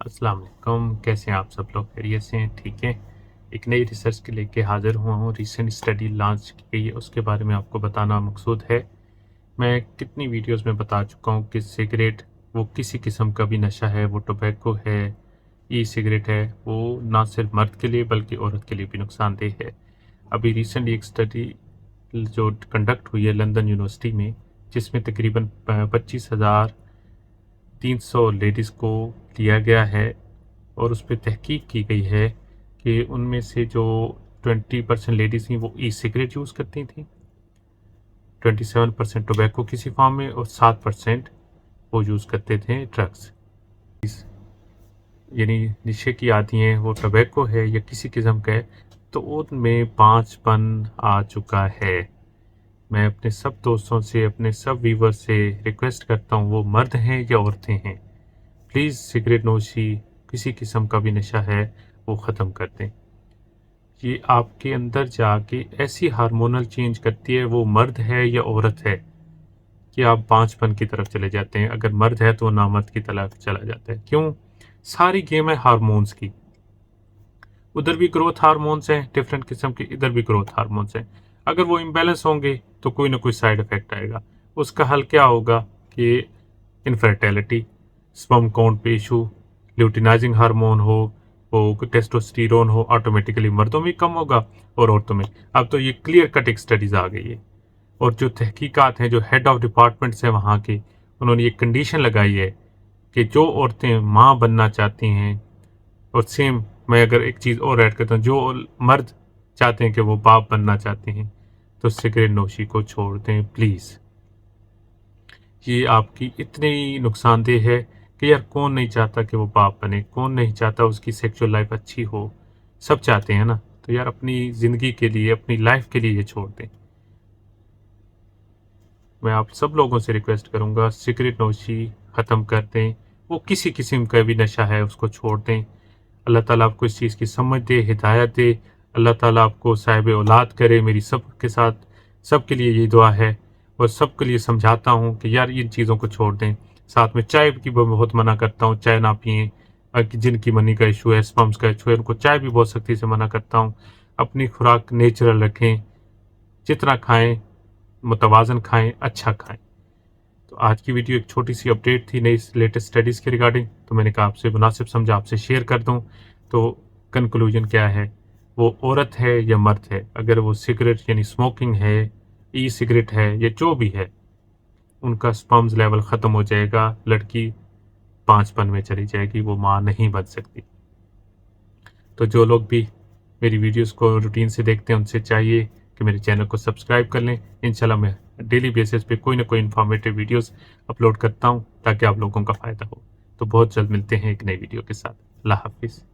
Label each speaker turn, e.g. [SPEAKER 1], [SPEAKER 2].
[SPEAKER 1] अस्सलाम वालेकुम। कैसे हैं आप सब लोग? खैरियत से हैं? ठीक है। एक नई रिसर्च के लेके हाज़िर हुआ हूँ। रिसेंट स्टडी लॉन्च की गई है, उसके बारे में आपको बताना मकसूद है। मैं कितनी वीडियोज़ में बता चुका हूँ कि सिगरेट वो किसी किस्म का भी नशा है, वो टोबैको है, ई सिगरेट है, वो ना सिर्फ मर्द के लिए बल्कि औरत के लिए भी नुकसानदेह है। अभी रिसेंटली एक स्टडी जो कंडक्ट हुई है लंदन यूनिवर्सिटी में, जिसमें तकरीबन 25,300 लेडीज़ को लिया गया है और उस पे तहकीक की गई है कि उनमें से जो 20% लेडीज़ थीं वो ई सिगरेट यूज़ करती थीं, 27% टोबैको किसी फॉर्म में और 7% वो यूज़ करते थे ड्रग्स। यानी नशे की आदी हैं, वो टोबैको है या किसी किस्म का है, तो उनमें 5पन आ चुका है। मैं अपने सब दोस्तों से, अपने सब व्यूअर से रिक्वेस्ट करता हूँ, वो मर्द हैं या औरतें हैं, प्लीज़ सिगरेट नोशी किसी किस्म का भी नशा है वो ख़त्म कर दें। ये आपके अंदर जाके ऐसी हार्मोनल चेंज करती है, वो मर्द है या औरत है, कि आप बाँझपन की तरफ चले जाते हैं। अगर मर्द है तो नामर्द की तरफ चला जाता है। क्यों? सारी गेम है हार्मोन्स की। उधर भी ग्रोथ हार्मोन्स हैं डिफरेंट किस्म के, इधर भी ग्रोथ हार्मोन्स हैं। अगर वो इम्बैलेंस होंगे तो कोई ना कोई साइड इफ़ेक्ट आएगा। उसका हल क्या होगा कि इनफर्टिलिटी, स्पर्म काउंट पे इशू, ल्यूटिनाइजिंग हार्मोन हो, वो टेस्टोस्टेरोन हो, ऑटोमेटिकली मर्दों में कम होगा और औरतों में। अब तो ये क्लियर कट एक स्टडीज़ आ गई है और जो तहकीकात हैं, जो हेड ऑफ डिपार्टमेंट्स हैं वहाँ के, उन्होंने ये कंडीशन लगाई है कि जो औरतें माँ बनना चाहती हैं, और सेम मैं अगर एक चीज़ और ऐड करता हूँ, जो मर्द चाहते हैं कि वो बाप बनना चाहते हैं, तो सिगरेट नोशी को छोड़ दें प्लीज़। ये आपकी इतनी नुकसानदेह है कि यार कौन नहीं चाहता कि वो बाप बने, कौन नहीं चाहता उसकी सेक्सुअल लाइफ अच्छी हो, सब चाहते हैं ना। तो यार अपनी ज़िंदगी के लिए, अपनी लाइफ के लिए ये छोड़ दें। मैं आप सब लोगों से रिक्वेस्ट करूँगा, सिगरेट नोशी ख़त्म कर दें। वो किसी किस्म का भी नशा है उसको छोड़ दें। अल्लाह ताला आपको इस चीज़ की समझ दे, हिदायत दे। अल्लाह ताला आपको साहिब औलाद करे। मेरी सबके साथ, सबके लिए यही दुआ है और सबके लिए समझाता हूँ कि यार इन चीज़ों को छोड़ दें। साथ में चाय की बहुत मना करता हूँ, चाय ना पिएँ। जिनकी मनी का इशू है, स्पर्म्स का इशू है, उनको चाय भी बहुत सख्ती से मना करता हूँ। अपनी खुराक नेचुरल रखें, जितना खाएँ मुतवाज़न खाएँ, अच्छा खाएँ। तो आज की वीडियो एक छोटी-सी अपडेट थी नई लेटेस्ट स्टडीज़ के रिगार्डिंग, तो मैंने कहा आपसे मुनासिब समझा आपसे शेयर कर दूँ। तो कंक्लूजन क्या है, वो औरत है या मर्द है, अगर वो सिगरेट यानी स्मोकिंग है, ई सिगरेट है या जो भी है, उनका स्पर्म्स लेवल ख़त्म हो जाएगा, लड़की पाँचपन में चली जाएगी, वो माँ नहीं बन सकती। तो जो लोग भी मेरी वीडियोस को रूटीन से देखते हैं, उनसे चाहिए कि मेरे चैनल को सब्सक्राइब कर लें। इंशाल्लाह मैं डेली बेसिस पे कोई ना कोई इन्फॉर्मेटिव वीडियोस अपलोड करता हूँ ताकि आप लोगों का फ़ायदा हो। तो बहुत जल्द मिलते हैं एक नई वीडियो के साथ। अल्लाह हाफ़िज़।